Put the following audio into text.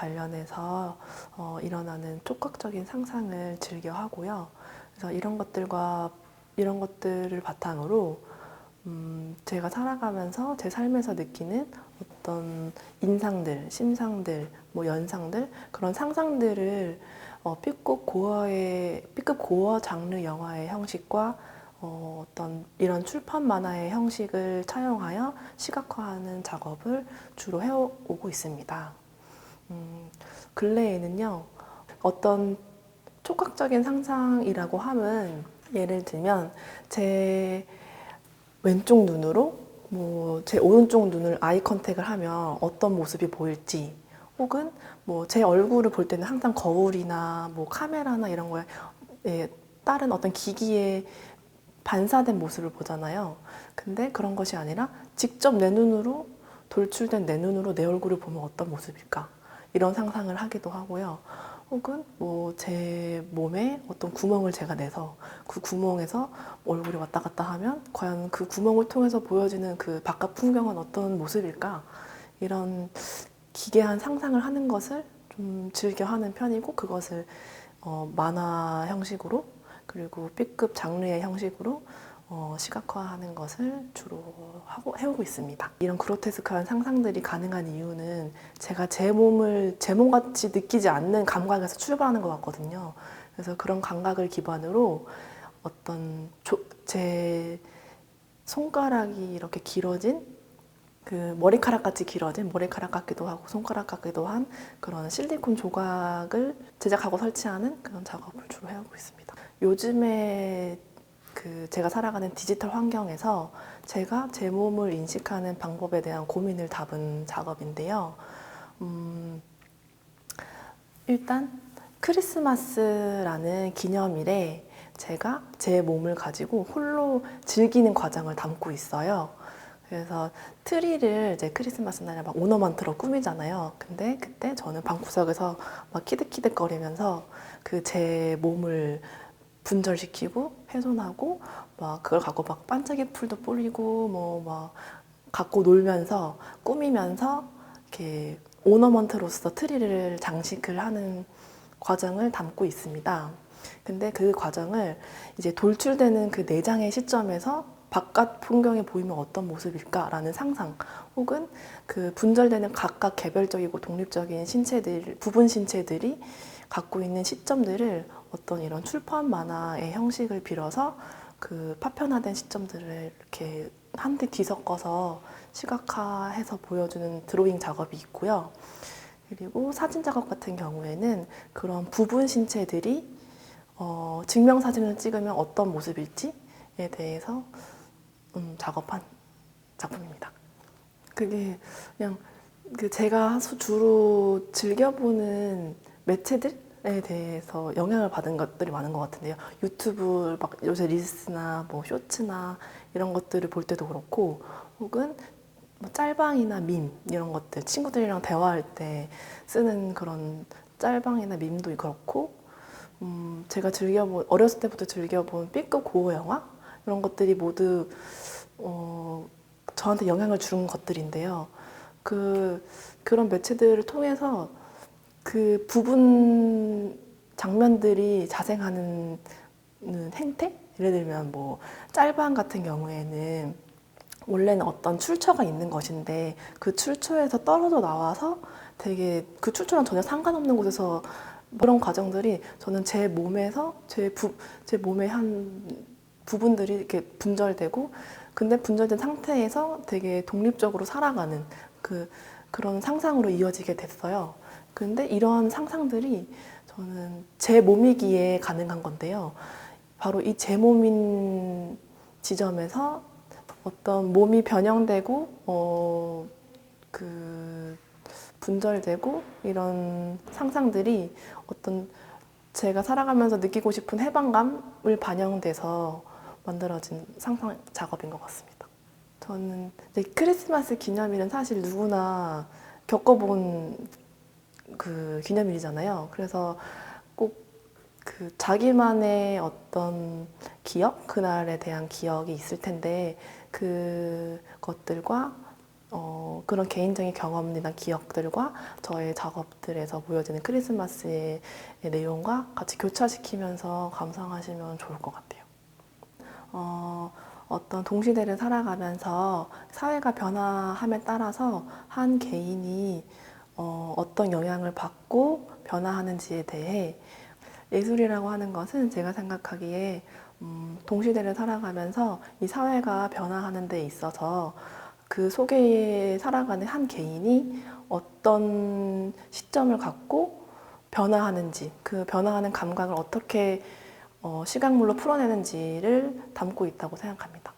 관련해서 일어나는 촉각적인 상상을 즐겨 하고요. 그래서 이런 것들을 바탕으로 제가 살아가면서 제 삶에서 느끼는 어떤 인상들, 심상들, 뭐 연상들 그런 상상들을 B급 고어 장르 영화의 형식과 어떤 이런 출판 만화의 형식을 차용하여 시각화하는 작업을 주로 해오고 있습니다. 근래에는요, 어떤 촉각적인 상상이라고 함은 예를 들면 제 왼쪽 눈으로 뭐 제 오른쪽 눈을 아이 컨택을 하면 어떤 모습이 보일지, 혹은 뭐 제 얼굴을 볼 때는 항상 거울이나 뭐 카메라나 이런 거에 다른 어떤 기기에 반사된 모습을 보잖아요. 근데 그런 것이 아니라 직접 내 눈으로 돌출된 내 눈으로 내 얼굴을 보면 어떤 모습일까? 이런 상상을 하기도 하고요. 혹은 뭐 제 몸에 어떤 구멍을 제가 내서 그 구멍에서 얼굴이 왔다 갔다 하면 과연 그 구멍을 통해서 보여지는 그 바깥 풍경은 어떤 모습일까? 이런 기괴한 상상을 하는 것을 좀 즐겨 하는 편이고, 그것을 만화 형식으로 그리고 B급 장르의 형식으로 시각화하는 것을 주로 해오고 있습니다. 이런 그로테스크한 상상들이 가능한 이유는 제가 제 몸같이 느끼지 않는 감각에서 출발하는 것 같거든요. 그래서 그런 감각을 기반으로 어떤 제 손가락이 이렇게 길어진 그 머리카락 같이 길어진 머리카락 같기도 하고 손가락 같기도 한 그런 실리콘 조각을 제작하고 설치하는 그런 작업을 주로 해오고 있습니다. 요즘에 제가 살아가는 디지털 환경에서 제가 제 몸을 인식하는 방법에 대한 고민을 담은 작업인데요. 일단 크리스마스라는 기념일에 제가 제 몸을 가지고 홀로 즐기는 과정을 담고 있어요. 그래서 트리를 이제 크리스마스 날에 막 오너먼트로 꾸미잖아요. 근데 그때 저는 방구석에서 막 키득키득거리면서 그 제 몸을 분절시키고 훼손하고 막 그걸 갖고 막 반짝이 풀도 뿌리고 뭐 막 갖고 놀면서 꾸미면서 이렇게 오너먼트로서 트리를 장식을 하는 과정을 담고 있습니다. 근데 그 과정을 이제 돌출되는 그 내장의 시점에서 바깥 풍경이 보이면 어떤 모습일까라는 상상, 혹은 그 분절되는 각각 개별적이고 독립적인 부분 신체들이 갖고 있는 시점들을 어떤 이런 출판 만화의 형식을 빌어서 그 파편화된 시점들을 이렇게 한데 뒤섞어서 시각화해서 보여주는 드로잉 작업이 있고요. 그리고 사진 작업 같은 경우에는 그런 부분 신체들이 증명사진을 찍으면 어떤 모습일지에 대해서 작업한 작품입니다. 그게 그냥 제가 주로 즐겨보는 매체들에 대해서 영향을 받은 것들이 많은 것 같은데요. 유튜브 막 요새 릴스나 뭐 쇼츠나 이런 것들을 볼 때도 그렇고, 혹은 뭐 짤방이나 밈 이런 것들, 친구들이랑 대화할 때 쓰는 그런 짤방이나 밈도 그렇고, 제가 어렸을 때부터 즐겨본 B급 고어 영화 이런 것들이 모두 저한테 영향을 준 것들인데요. 그런 매체들을 통해서 그 부분 장면들이 자생하는 행태? 예를 들면 뭐 짤방 같은 경우에는 원래는 어떤 출처가 있는 것인데 그 출처에서 떨어져 나와서 되게 그 출처랑 전혀 상관없는 곳에서 그런 과정들이 저는 제 몸에서 제 몸의 한 부분들이 이렇게 분절되고, 근데 분절된 상태에서 되게 독립적으로 살아가는 그런 상상으로 이어지게 됐어요. 근데 이런 상상들이 저는 제 몸이기에 가능한 건데요. 바로 이 제 몸인 지점에서 어떤 몸이 변형되고 분절되고 이런 상상들이 어떤 제가 살아가면서 느끼고 싶은 해방감을 반영돼서 만들어진 상상 작업인 것 같습니다. 저는 이제 크리스마스 기념일은 사실 누구나 겪어본 그 기념일이잖아요. 그래서 꼭 자기만의 어떤 기억, 그날에 대한 기억이 있을 텐데 그것들과 그런 개인적인 경험이나 기억들과 저의 작업들에서 보여지는 크리스마스의 내용과 같이 교차시키면서 감상하시면 좋을 것 같아요. 어떤 동시대를 살아가면서 사회가 변화함에 따라서 한 개인이 어떤 영향을 받고 변화하는지에 대해 예술이라고 하는 것은 제가 생각하기에 동시대를 살아가면서 이 사회가 변화하는 데 있어서 그 속에 살아가는 한 개인이 어떤 시점을 갖고 변화하는지, 그 변화하는 감각을 어떻게 시각물로 풀어내는지를 담고 있다고 생각합니다.